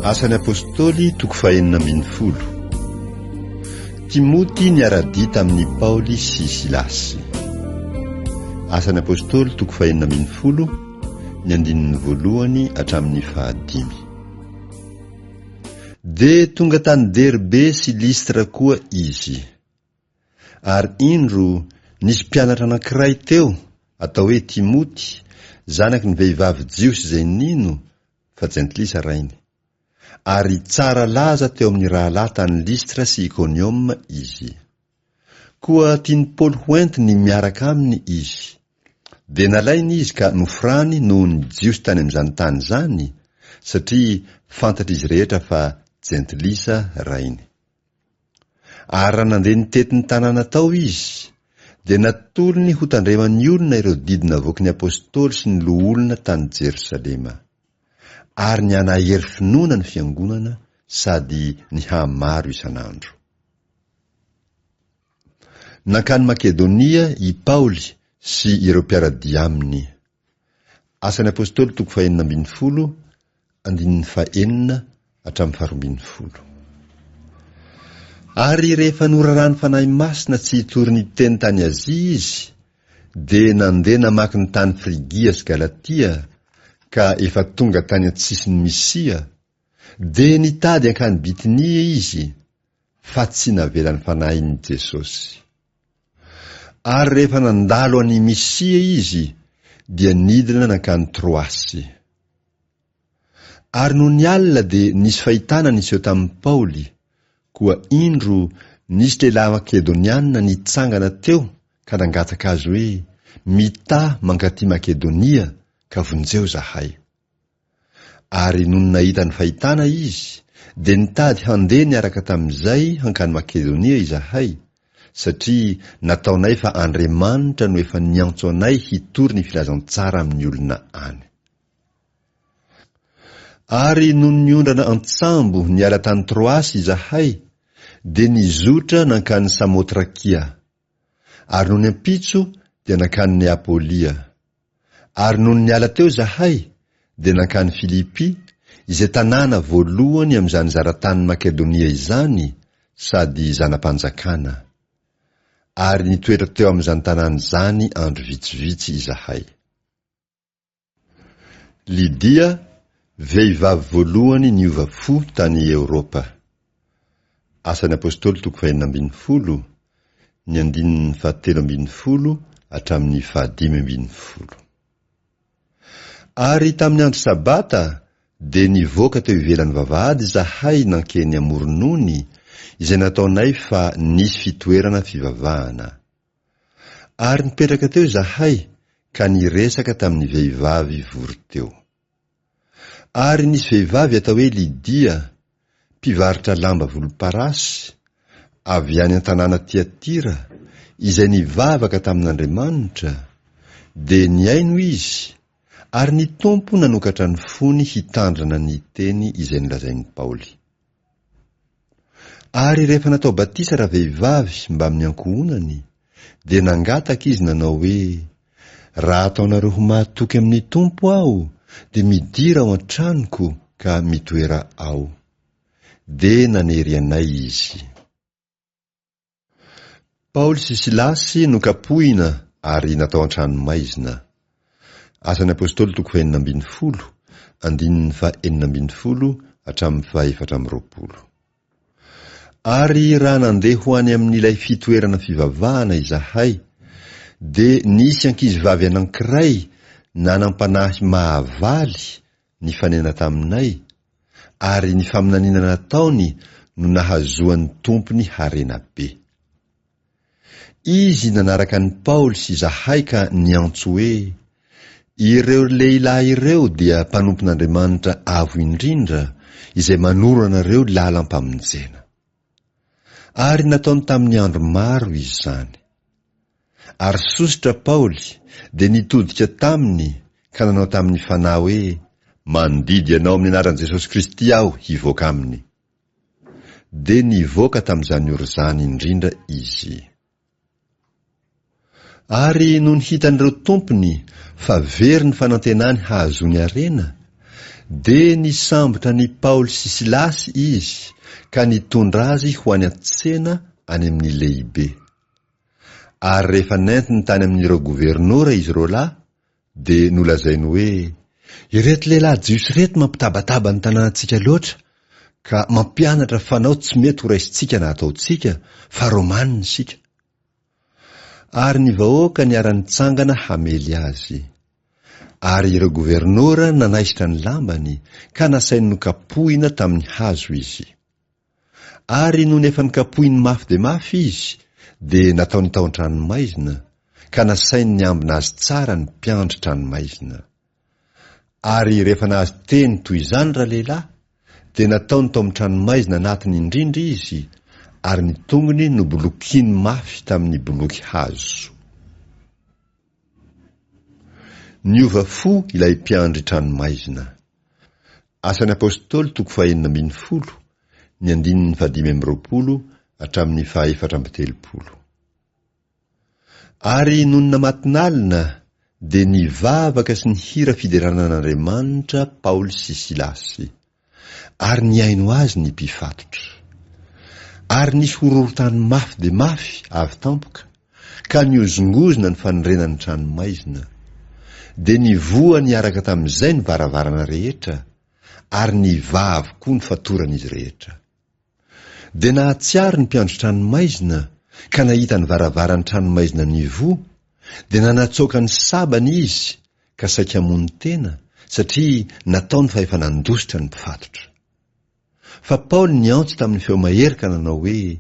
Asan'ny Apostoly toko faha-16. Timoty niara-dita amin'ny Paoly sy Silasy. Asan'ny Apostoly toko faha-16, ny andinin'ny voalohany hatramin'ny 5. De tonga tany Derbe sy Listra koa izy. Ary indro nisy mpianatra anankiray teo, atao hoe Timoty, zanaky ny vehivavy jiosy izay nino, fa jentilisa rainy. Ary tsara laza teo amin'ny rahalahy tany Listra sy Iconium izy. Koa tiany Paoly hoentiny miaraka aminy izy. De nalainy izy ka nofrany noho ny jiosy tany amin'izany tany zany, satria fantatra izy rehetra fa jentilisa rainy. Ary nandeha nitety ny tanàna tao izy, de natolony ho tandreman'ny olona ireo didina voky ny apôstôly sy ny loholona tany Jerosalema. Ary ny anahery finoana ny fiangonana sady ny hamaro isan'andro. Nankany Makedonia i Paoly sy ireo mpiaradia aminy. Asan'ny Apôstôly toko faha-16, andinin'ny 4 hatramin'ny 12. Ary rehefa norarany fanahy masina tsy hitory teny tany Azia izy, de nandeha namaky ny tany Frigia sy Galatia, ka efa tonga tany antsisiny Misia, de nitady ankany Bitinia izy, fa tsy navelan'ny fanahiny Jesosy. Ary rehefa nandalo any Misia izy, dia nidina nankany Troasy. Ary noho ny alina de nisy fahitana niseo tamin'ny Paoly, koa indro nisy lehilahy Makedoniana nitsangana teo, ka nangataka azy hoe, mita mankaty Makedonia, ka vonjeo zahay. Ary noho nahita ny fahitana izy, de nitady handeha niaraka tamin'izay hankany Makedonia izahay, satria nataonay fa Andriamanitra no efa niantso anay hitory ny filazantsara amin'ny olona any. Ary noho niondrana antsambo niala tany Troasy izahay, de nizotra nankany Samotrakia. Ary noho ny ampitso de nankany Neapolia. Ary noho niala teo zahay, de nankany Filipi, izay tanàna voalohany amin'izany zaratany Makedonia izany, sady zanam-panjakana. Ary nitoetra teo amin'izany tanàna izany andro vitsivitsy izahay. Lidia, vehivavy voalohany niova fo tany Eoropa. Asan'ny Apôstôly toko faha-16, ny andinin'ny 17 hatramin'ny 15. Ary tamin'ny andro sabata, de nivoaka teo ivelan'ny vavahady zahay nankeny amoronony, izay nataonay fa nisy fitoerana fivavahana. Ary nipetraka teo zahay, ka niresaka tamin'ny vehivavy vory teo. Ary nisy vehivavy atao hoe Lidia, mpivarotra lamba volomparasy, avy any an-tanàna Tiatira, izay nivavaka tamin'Andriamanitra, de niaino izy, ary ny tompo nanokatra ny fony hitandrana ny teny izay nilazain'ny Paoly. Ary rehefa natao batisa raha vehivavy mba amin'ny ankohonany, de nangataka izy nanao hoe, raha ataonareo ho mahatoky amin'ny tompo aho, de midira ao an-tranoko ka mitoera ao. De nanery anay izy. Paoly sy Silasy nokapohina ary natao an-trano maizina. Asan'ny Apôstôly toko faha-16, andinin'ny 16 hatramin'ny 17. Ary raha nandeha ho any amin'ilay fitoerana fivavahana izahay, de nisy ankizivavy anankiray nanampanahy mahavaly ny fanena taminay, ary ny faminanina nataony no nahazoan'ny tompony harena be. Izy nanaraka ny Paoly sy zahay ka niantso hoe, ireo lehilahy ireo dia mpanompon'Andriamanitra avo indrindra, izay manoro anareo lalam-pamonjena. Ary nataony tamin'ny andro maro izy zany. Ary sositra Paoly, de nitodika taminy, ka nanao tamin'ny fanahy hoe, mandidy ianao amin'ny anaran'i Jesosy Kristy aho hivoaka aminy. De nivoaka tamin'izany oro zany indrindra izy. Ary noho ny hitan'ireo tompony fa very ny fanantenany hahazony arena, de nisambotra ny Paoly sy Silasy izy ka nitondra azy ho any an-tsena any amin'ny lehibe. Ary rehefa nentiny tany amin'ireo gouvernorra izy roalahy de nolazainy hoe ireto lehilahy jiosy reto mampitabataba ny tanànantsika loatra ka mampianatra fanao tsy mety ho raisitsika na ataotsika fa romanina sika. Ary ny vahoaka niara-nitsangana hamely azy. Ary ireo gouvernorra nanaisitra ny lambany ka nasainy nokapohina tamin'ny hazo izy. Ary no nefa nikapohiny mafy de mafy izy de nataony tao an-tranomaizina ka nasainy niambina azy tsara ny mpiandry tranomaizina. Ary rehefa nahazo teny toy izany rahalehilahy de nataony tao amin'ny tranomaizina anatiny indrindra izy ary ny tongony nobolokiny mafy tamin'ny boloky hazo. Niova fo ilay mpiandry tranomaizina. Asan'ny Apostoly toko faha-16 ny 520 hatramin'ny 430. Ary noho ny namatinalina de nivavaka sy ny hira fideranan'Andriamanitra Paoly sy Silasy, ary nihaino azy ny mpifatotra. Ary nisy hororotany mafy de mafy avy tampoka ka niozongozona ny fanorenan'ny tranomaizina. De nivoa niaraka tamin'izay ny varavarana rehetra ary niva avokoa ny fatoran'izy rehetra. De nahatsiary ny mpiandry tranomaizina ka nahita ny varavaran'ny tranomaizina nivoa de nanatsoaka ny sabany izy ka saika hamono tena satria nataony fa efa nandositra ny mpifatotra. Fa Paoly niantso tamin'ny feo mahery ka nanao hoe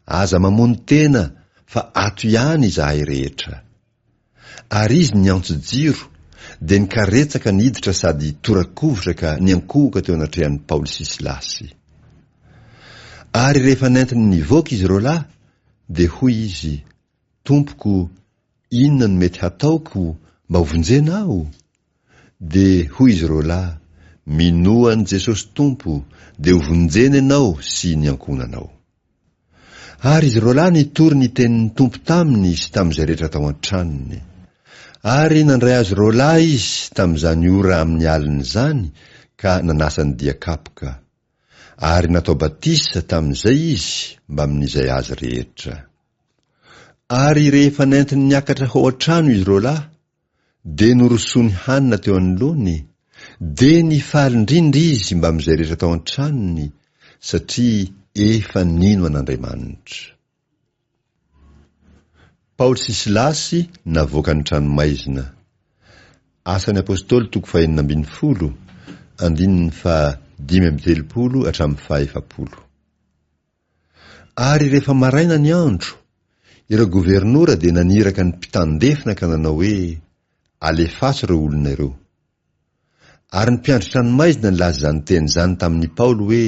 aza mamono tena fa ato ihany izahay rehetra. Ary izy niantso jiro de nikaretsaka niditra sady torakovotra ka niankohoka teo anatrehan'ny Paoly sy Silasy. Ary rehefa nentiny nivoaka izy roalahy de hoy izy, Tompoko, inona no mety hataoko mba hovonjena aho? De hoy izy roalahy, minoa an' Jesosy Tompo de hovonjena ianao sy niankonanao. Ary izy roalahy nitory ny tenin'ny Tompo taminy sy tamin'izay rehetra tao an-tranony. Ary nandray azy roalahy izy tamin'izany ora amin'ny alina zany ka nanasany diakapoka. Ary natao batisa tamin'izay izy mba amin'izay azy rehetra. Ary rehefa nentiny niakatra ao an-trano izy roalahy de norosony hanina teo anoloany de nifaly indrindra izy mba amin'izay rehetra tao an-tranony satria efa nino an'Andriamanitra. Paoly sy Silasy navoaka ny tranomaizina. Asan'ny Apostoly toko faha-12 andininy fa 530 hatramin'ny 400. Ary rehefa maraina ny andro, ireo gouvernorra de naniraka ny mpitandefina ka nanao hoe alefaso ireo olona ireo. Ary ny mpiandry tranomaizina nilaza izany teny zany tamin'ny Paoly hoe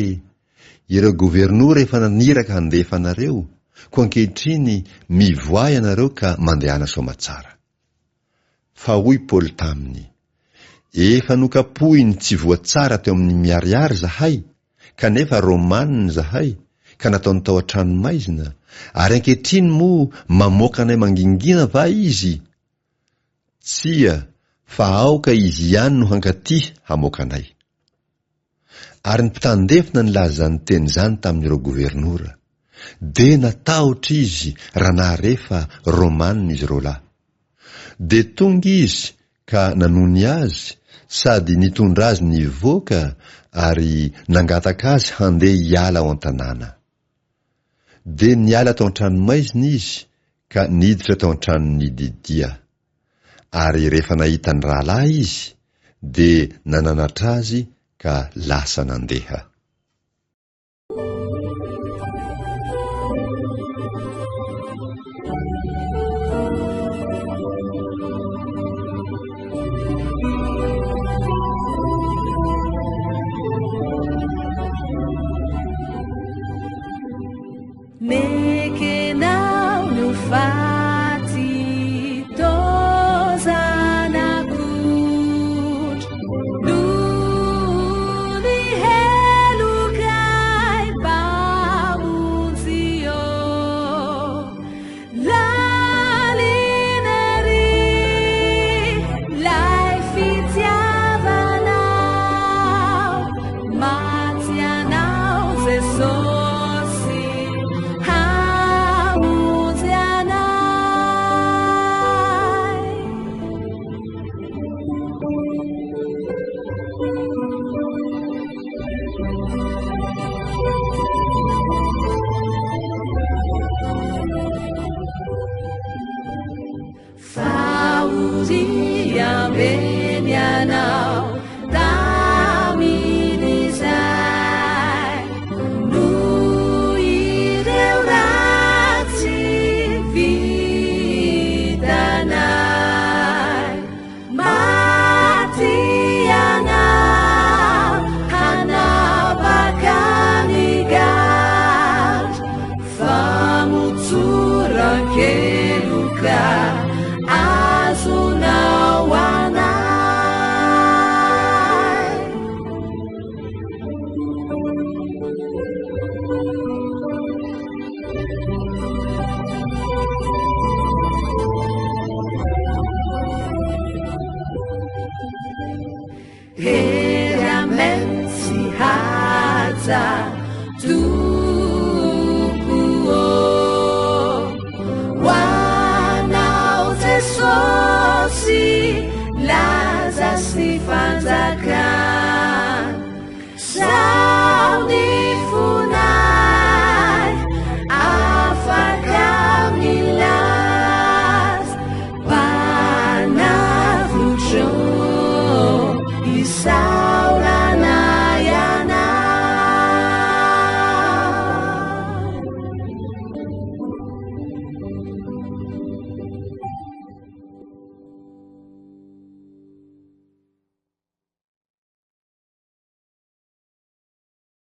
ireo gouvernorra efa naniraka handefa anareo, ko ankehitriny mivoay anareo ka mandehana soamatsara. Fa hoy Paoly taminy, efa nokapohiny tsy voatsara teo amin'ny miariary zahay, kanefa romanina zahay, ka nataony tao an-tranomaizina, ary ankehitriny moa mamoaka anay mangingina va izy? Tsia, fa aoka izy ihany no hankatỳ hamoaka anay. Ary ny mpitandefina nilaza izany teny zany tamin'ireo gouvernorra, de natahotra izy raha naharefa romanina izy roalahy. De tonga izy ka nanony azy sady nitondra azy nivoaka ary nangataka azy handeha hiala ao an-tanàna. De niala tao an-tranomaizina izy ka niditra tao an-tranony didia. Ary rehefa nahita ny rahalahy izy de nananatra azy ka lasa nandeha.